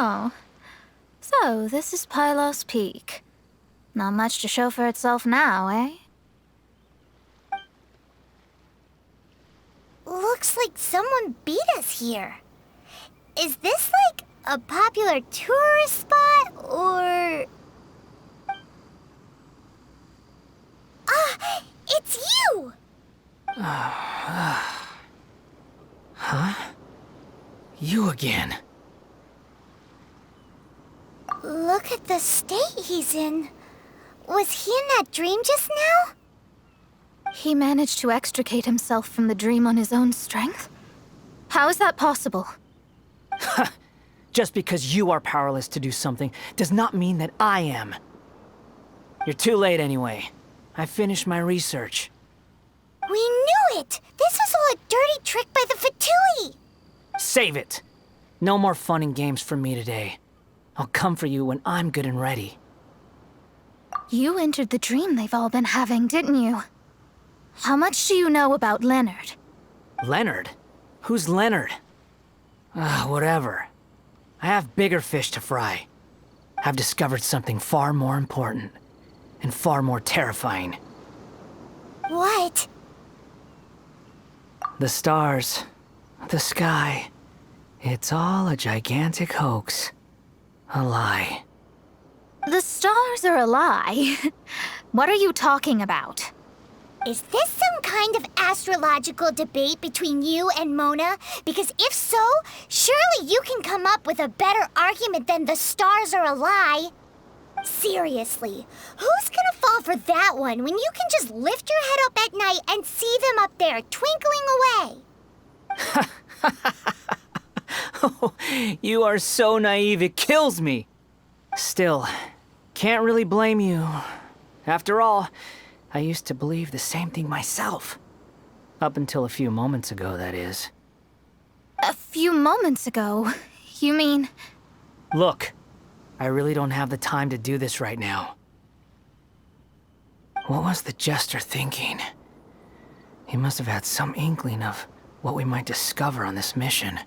Oh. So, this is Pylos Peak. Not much to show for itself now, eh? Looks like someone beat us here. Is this like a popular tourist spot, or... Ah, it's you! Huh? You again. Look at the state he's in. Was he in that dream just now? He managed to extricate himself from the dream on his own strength? How is that possible? Just because you are powerless to do something does not mean that I am. You're too late anyway. I finished my research. We knew it! This was all a dirty trick by the Fatui! Save it! No more fun and games for me today. I'll come for you when I'm good and ready. You entered the dream they've all been having, didn't you? How much do you know about Leonard? Leonard? Who's Leonard? Whatever. I have bigger fish to fry. I've discovered something far more important and far more terrifying. What? The stars, the sky, it's all a gigantic hoax. A lie. The stars are a lie. What are you talking about? Is this some kind of astrological debate between you and Mona? Because if so, surely you can come up with a better argument than the stars are a lie. Seriously, who's gonna fall for that one when you can just lift your head up at night and see them up there twinkling away? Oh, you are so naive, it kills me. Still, can't really blame you. After all, I used to believe the same thing myself. Up until a few moments ago, that is. A few moments ago? You mean... Look, I really don't have the time to do this right now. What was the jester thinking? He must have had some inkling of what we might discover on this mission.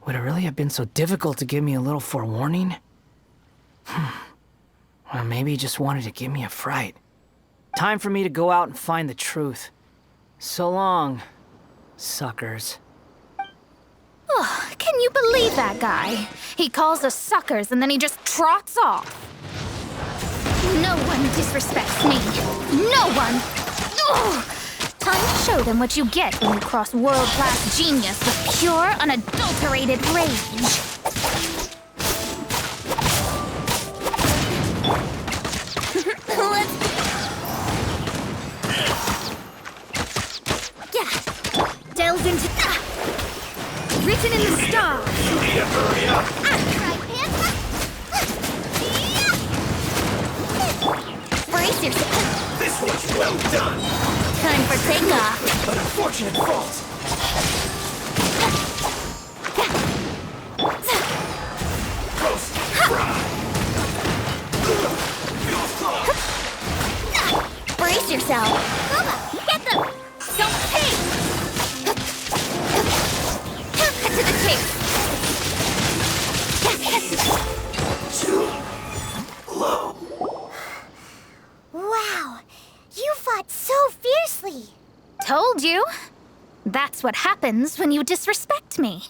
Would it really have been so difficult to give me a little forewarning? Or maybe he just wanted to give me a fright. Time for me to go out and find the truth. So long, suckers. Oh, can you believe that guy? He calls us suckers and then he just trots off. No one disrespects me. No one! Ugh. Time to show them what you get when you cross world-class genius with pure, unadulterated rage. Delves into... Written in the stars. Hurry up! Brace yourself. This was well done! Time for takeoff. An unfortunate fault! Roast! Fry! Feels close! Brace yourself. Bubba, get them! Don't pay! Cut to the chase. Too low. Wow, you fought so fiercely. Told you. That's what happens when you disrespect me.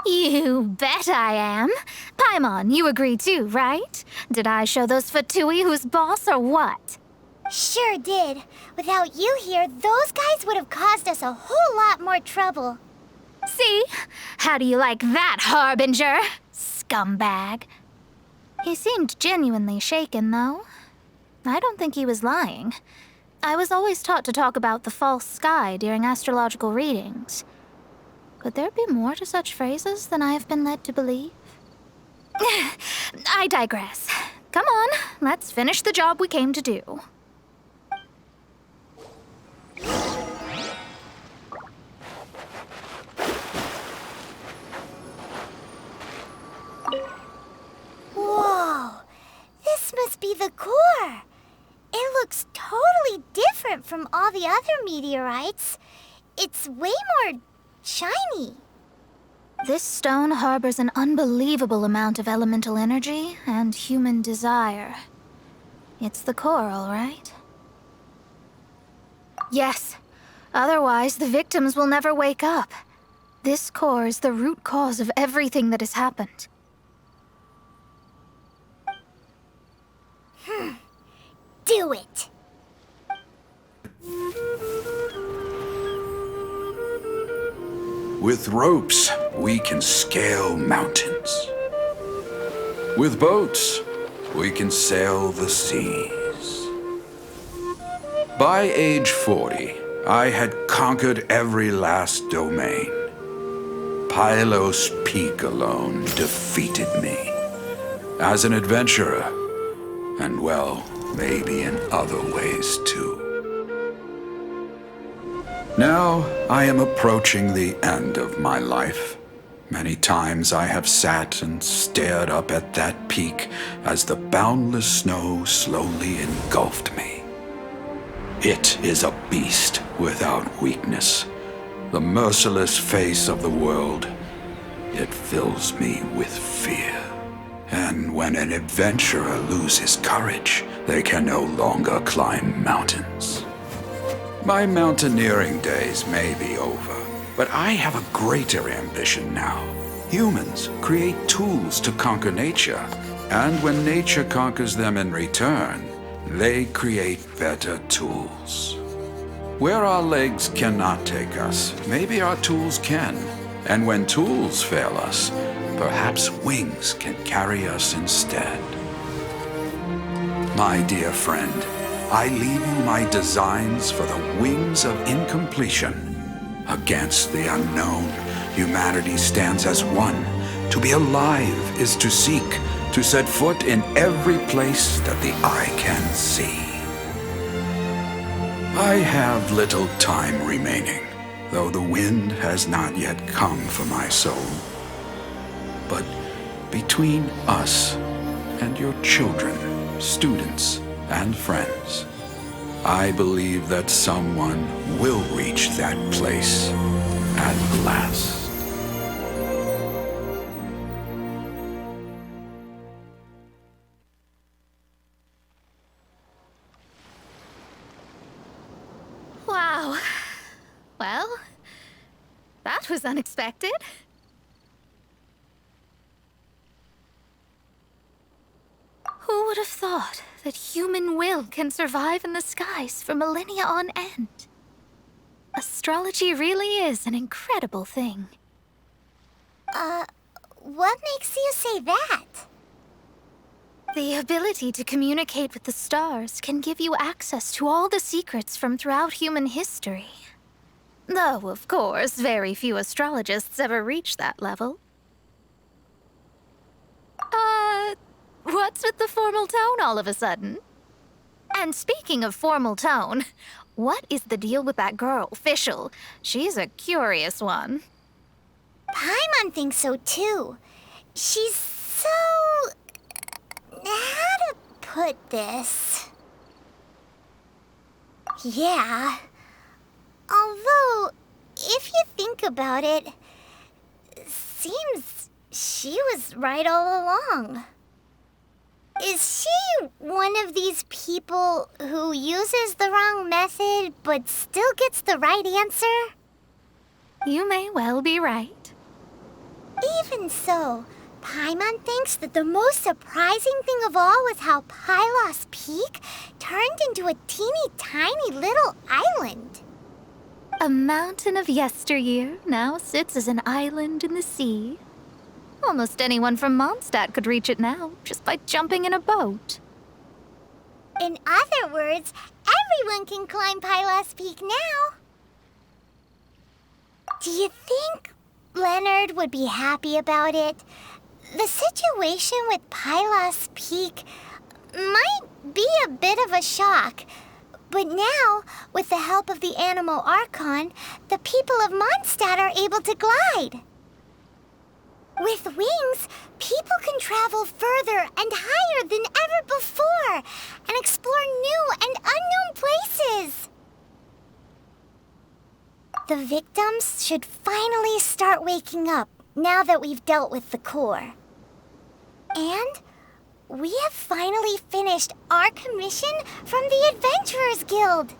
You bet I am. Paimon, you agree too, right? Did I show those Fatui who's boss or what? Sure did. Without you here, those guys would have caused us a whole lot more trouble. See? How do you like that, Harbinger? Scumbag. He seemed genuinely shaken, though. I don't think he was lying. I was always taught to talk about the false sky during astrological readings. Could there be more to such phrases than I have been led to believe? I digress. Come on, let's finish the job we came to do. Whoa, this must be the core. It looks totally different from all the other meteorites. It's way more shiny. This stone harbors an unbelievable amount of elemental energy and human desire. It's the core, all right? Yes. Otherwise, the victims will never wake up. This core is the root cause of everything that has happened. Do it! With ropes, we can scale mountains. With boats, we can sail the seas. By age 40, I had conquered every last domain. Pylos Peak alone defeated me. As an adventurer, and well, maybe in other ways too. Now I am approaching the end of my life. Many times I have sat and stared up at that peak as the boundless snow slowly engulfed me. It is a beast without weakness, the merciless face of the world. It fills me with fear. And when an adventurer loses courage, they can no longer climb mountains. My mountaineering days may be over, but I have a greater ambition now. Humans create tools to conquer nature, and when nature conquers them in return, they create better tools. Where our legs cannot take us, maybe our tools can. And when tools fail us, perhaps wings can carry us instead. My dear friend, I leave you my designs for the wings of incompletion. Against the unknown, humanity stands as one. To be alive is to seek, to set foot in every place that the eye can see. I have little time remaining, though the wind has not yet come for my soul. But between us and your children, students, and friends, I believe that someone will reach that place at last. Wow. Well, that was unexpected. Who would have thought that human will can survive in the skies for millennia on end? Astrology really is an incredible thing. What makes you say that? The ability to communicate with the stars can give you access to all the secrets from throughout human history. Though, of course, very few astrologists ever reach that level. What's with the formal tone all of a sudden? And speaking of formal tone, what is the deal with that girl, Fischl? She's a curious one. Paimon thinks so too. She's so... how to put this? Yeah. Although, if you think about it, seems she was right all along. Is she one of these people who uses the wrong method but still gets the right answer? You may well be right. Even so, Paimon thinks that the most surprising thing of all was how Pylos Peak turned into a teeny tiny little island. A mountain of yesteryear now sits as an island in the sea. Almost anyone from Mondstadt could reach it now, just by jumping in a boat. In other words, everyone can climb Pylos Peak now. Do you think Leonard would be happy about it? The situation with Pylos Peak might be a bit of a shock. But now, with the help of the Animal Archon, the people of Mondstadt are able to glide. With wings, people can travel further and higher than ever before and explore new and unknown places. The victims should finally start waking up now that we've dealt with the core. And we have finally finished our commission from the Adventurers Guild.